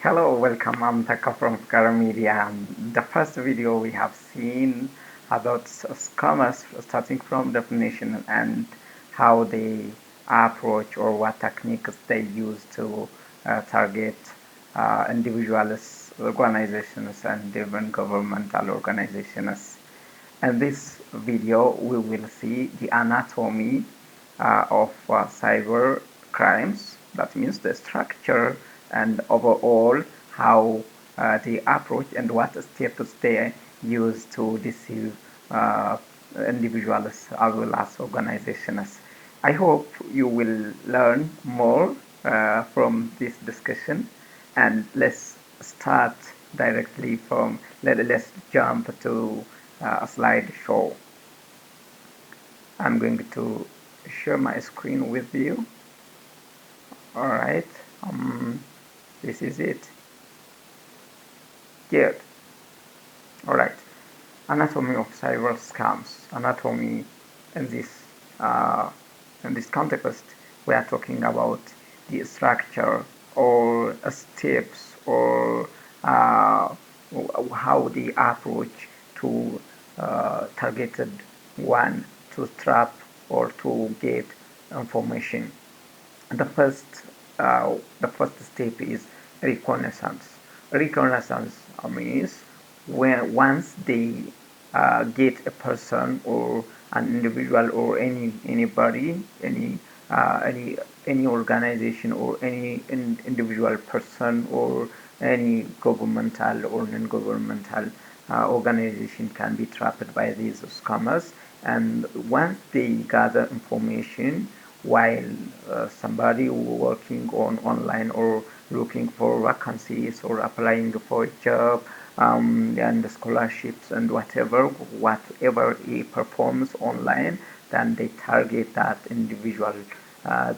Hello, welcome. I'm Taka from Skara Media. The first video we have seen about scammers, starting from definition and how they approach or what techniques they use to target individuals, organizations, and even governmental organizations. In this video, we will see the anatomy of cyber crimes. That means the structure and overall how they approach and what steps they use to deceive individuals as well as organizations. I hope you will learn more from this discussion, and let's start directly from let's jump to a slideshow. I'm going to share my screen with you. All right, this is it. Good. All right. Anatomy of cyber scams. Anatomy in this uh, in this context, we are talking about the structure or steps or how they approach to targeted one to trap or to get information. The first the first step is reconnaissance. Reconnaissance means when once they get a person or an individual or anybody, any organization or any individual person or any governmental or non-governmental organization can be trapped by these scammers. And once they gather information while somebody working on online or looking for vacancies or applying for a job, and scholarships and whatever he performs online, then they target that individual.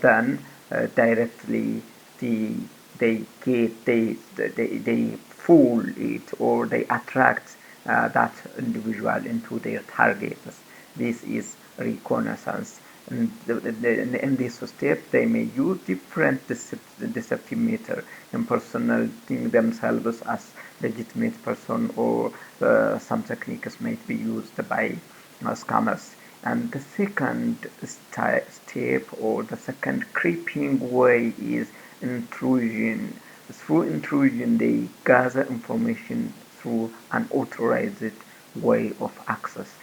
Then directly the they get they fool it or they attract that individual into their targets. This is reconnaissance. And in this step, they may use different deceptive method, impersonating themselves as legitimate person, or some techniques might be used by scammers. And the second step or the second creeping way is intrusion. Through intrusion, they gather information through an authorized way of access.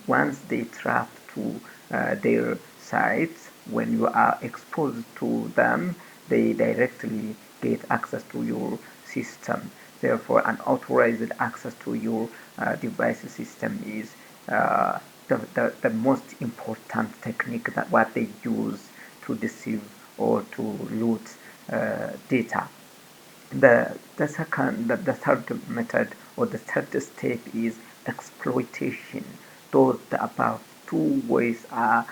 Once they trap to their sites, when you are exposed to them, they directly get access to your system. Therefore, an authorized access to your device system is the most important technique that what they use to deceive or to loot data. The third method or the third step is exploitation. Those the above two ways are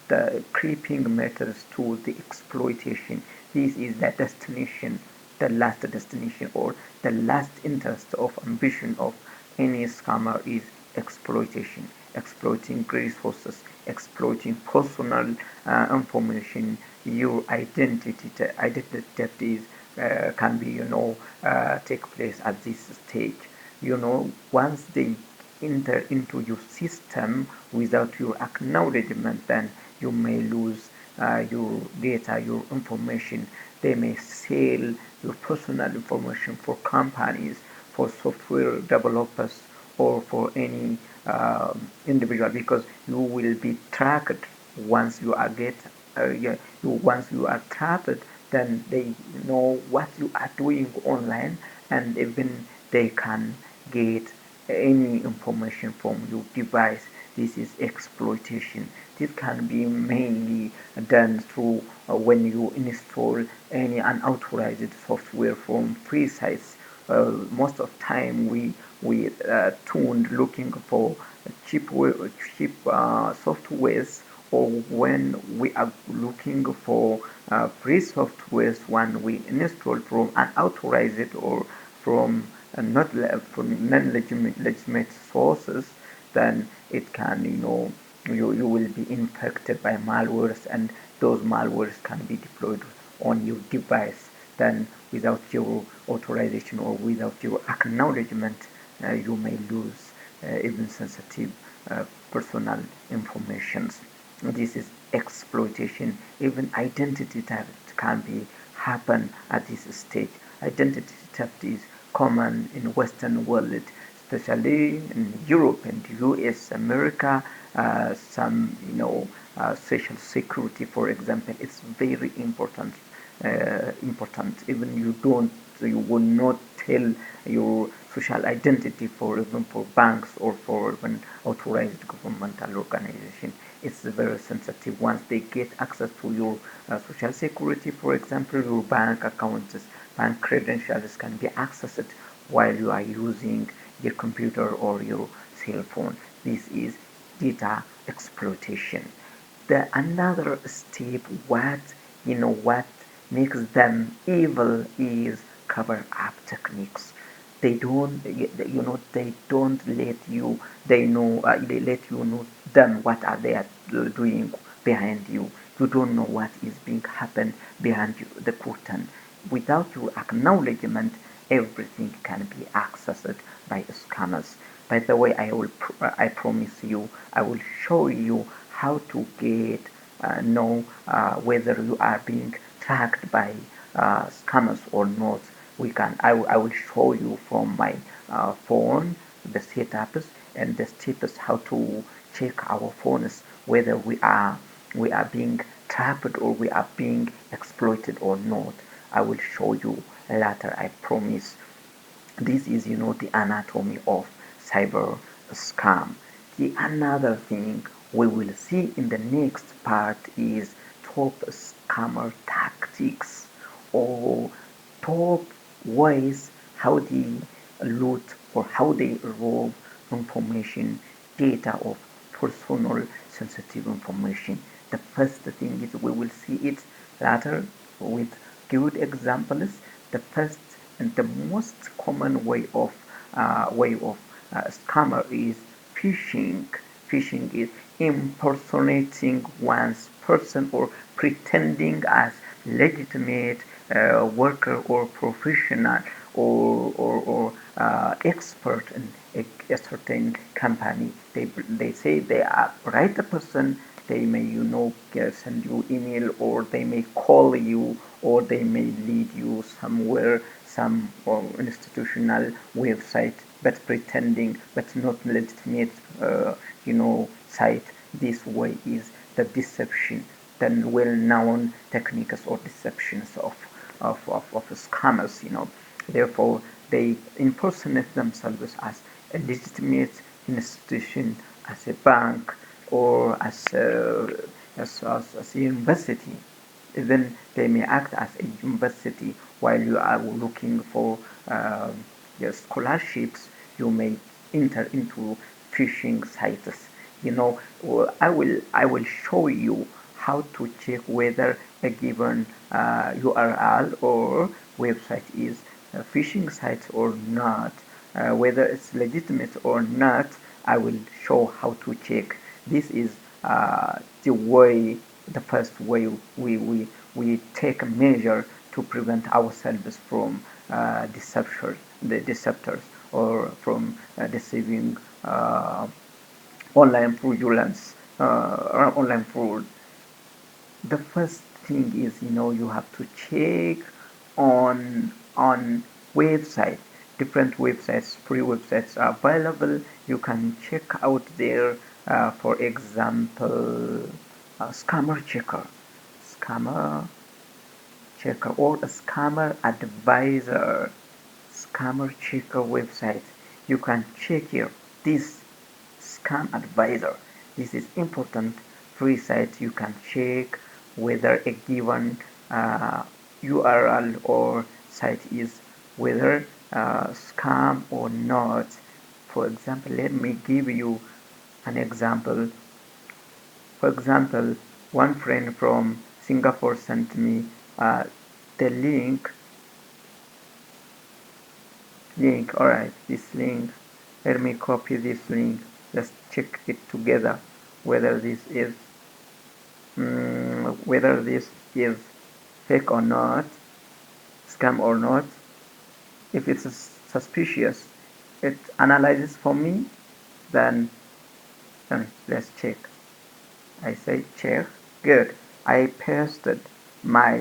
the creeping methods to the exploitation. This is the destination, the last destination or the last interest of ambition of any scammer is exploitation. Exploiting resources, exploiting personal information, your identity. Identity is can be take place at this stage. Once they enter into your system without your acknowledgement, then you may lose your data, your information. They may sell your personal information for companies, for software developers, or for any individual, because you will be tracked once you are once you are trapped. Then they know what you are doing online, and even they can get any information from your device. This is exploitation. This can be mainly done through when you install any unauthorized software from free sites. Most of time we tuned looking for cheap softwares, or when we are looking for free softwares, when we install from unauthorized or from not from non-legitimate sources, then it can you will be infected by malwares, and those malwares can be deployed on your device. Then without your authorization or without your acknowledgement, you may lose even sensitive personal information. This is exploitation. Even identity theft can be happen at this stage. Identity theft is common in Western world, especially in Europe and US, America. Some, social security, for example, it's very important. Even you will not tell your social identity for even for banks or for even authorized governmental organization. It's very sensitive. Once they get access to your social security, for example, your bank accounts, bank credentials can be accessed while you are using your computer or your cell phone. This is data exploitation. The another step, what makes them evil is cover up techniques. They don't let you they let you know them what are they doing behind you. You don't know what is being happen behind you, the curtain. Without your acknowledgement, everything can be accessed by scammers. By the way, I promise you, I will show you how to get know whether you are being tracked by scammers or not. I will show you from my phone the setups and the steps how to check our phones whether we are being trapped or we are being exploited or not. I will show you later, I promise. This is the anatomy of cyber scam. The another thing we will see in the next part is top scammer tactics, or top ways how they loot or how they rob information, data of personal sensitive information. The first thing is we will see it later with good examples. The first and the most common way of scammer is phishing. Phishing is impersonating one's person or pretending as legitimate worker or professional or expert in a certain company. They say they are right person. They may send you email, or they may call you, or they may lead you somewhere, some institutional website, but pretending but not legitimate site. This way is the deception, the well-known techniques or deceptions of scammers. Therefore, they impersonate themselves as a legitimate institution, as a bank, or as a university. Even they may act as a university while you are looking for your scholarships. You may enter into phishing sites. I will show you how to check whether a given URL or website is a phishing site or not, whether it's legitimate or not. I will show how to check. This is the first way we take a measure to prevent ourselves from the deceptors, or from deceiving online fraudulence, or online fraud. The first thing is, you have to check on website. Different websites, free websites are available. You can check out there. For example, scammer checker, or a scammer advisor. Scammer checker website. You can check here this scam advisor. This is important free site. You can check whether a given URL or site is whether scam or not. For example, let me give you an example. For example, one friend from Singapore sent me the link. All right, this link. Let me copy this link. Let's check it together whether this is fake or not. scam or not. If it's suspicious, it analyzes for me. Then let's check. I say check. Good. I pasted my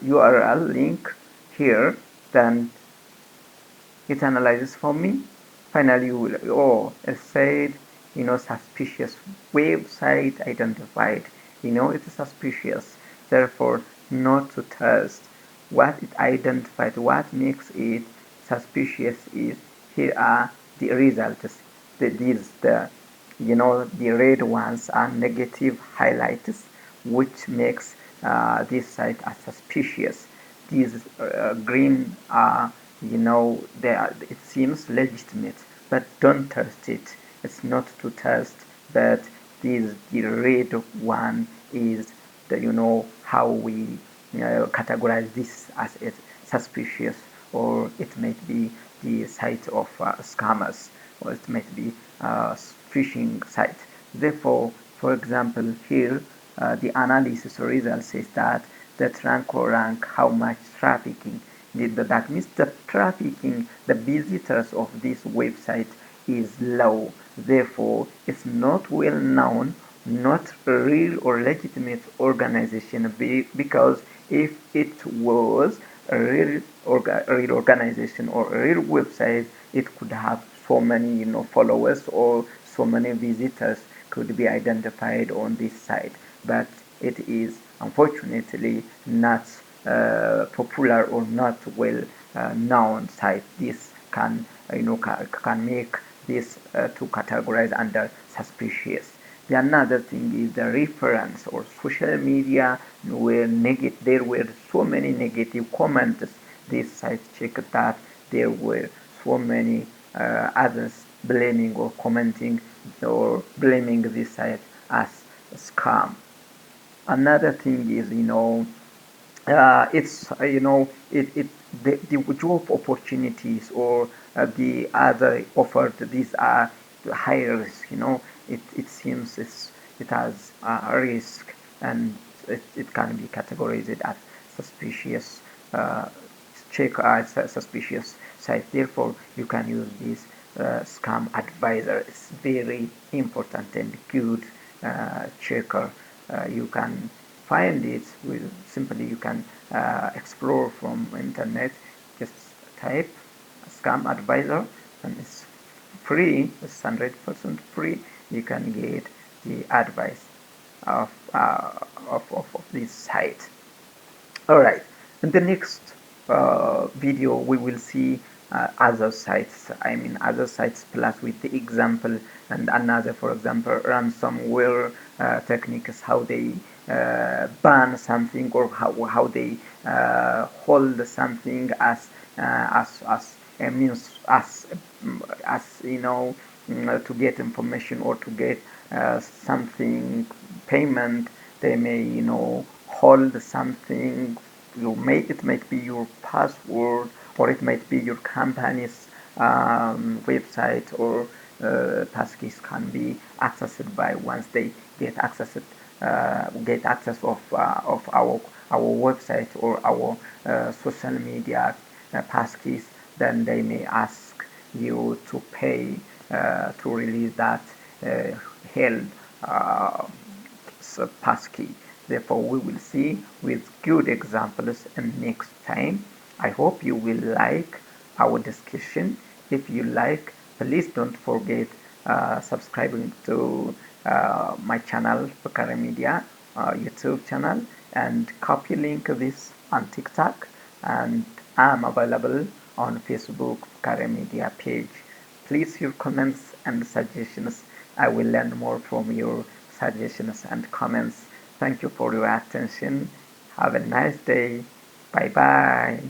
URL link here. Then it analyzes for me. Finally, you will, oh, it said, suspicious website identified. It's suspicious. Therefore, not to trust. What it identified, what makes it suspicious is, here are the results. The red ones are negative highlights, which makes this site as suspicious. These green are, it seems legitimate, but don't trust it. It's not to trust, but the red one is how we categorize this as it suspicious, or it might be the site of scammers, or it might be a phishing site. Therefore, for example, here the analysis result says that the rank how much trafficking. That means the trafficking, the visitors of this website is low. Therefore, it's not well known, not real or legitimate organization, because if it was a real organization or a real website, it could have so many followers, or so many visitors could be identified on this site. But it is unfortunately not popular or not well known site. This can make this to categorize under suspicious. The another thing is the reference or social media were negative. There were so many negative comments. This site checked that there were so many others blaming or commenting or blaming this site as a scam. Another thing is, it's the job opportunities or the other offered, these are higher risk. It seems it has a risk, and it can be categorized as suspicious. Check as a suspicious site. Therefore, you can use this scam advisor. It's very important and good checker. You can find it with simply, you can explore from internet. Just type scam advisor, and it's free. It's 100% free. You can get the advice of this site. All right. In the next video, we will see other sites. Other sites plus with the example and another. For example, ransomware techniques, how they ban something, or how they hold something as a means, to get information or to get something payment. They may hold something. It might be your password, or it might be your company's website, or passkeys can be accessed by, once they get access of our website or our social media passkeys. Then they may ask you to pay to release that held passkey. Therefore, we will see with good examples in next time. I hope you will like our discussion. If you like, please don't forget subscribing to my channel, Bakare Media YouTube channel, and copy link this on TikTok, and I'm available on Facebook Bakare Media page. Please your comments and suggestions. I will learn more from your suggestions and comments. Thank you for your attention. Have a nice day. Bye bye.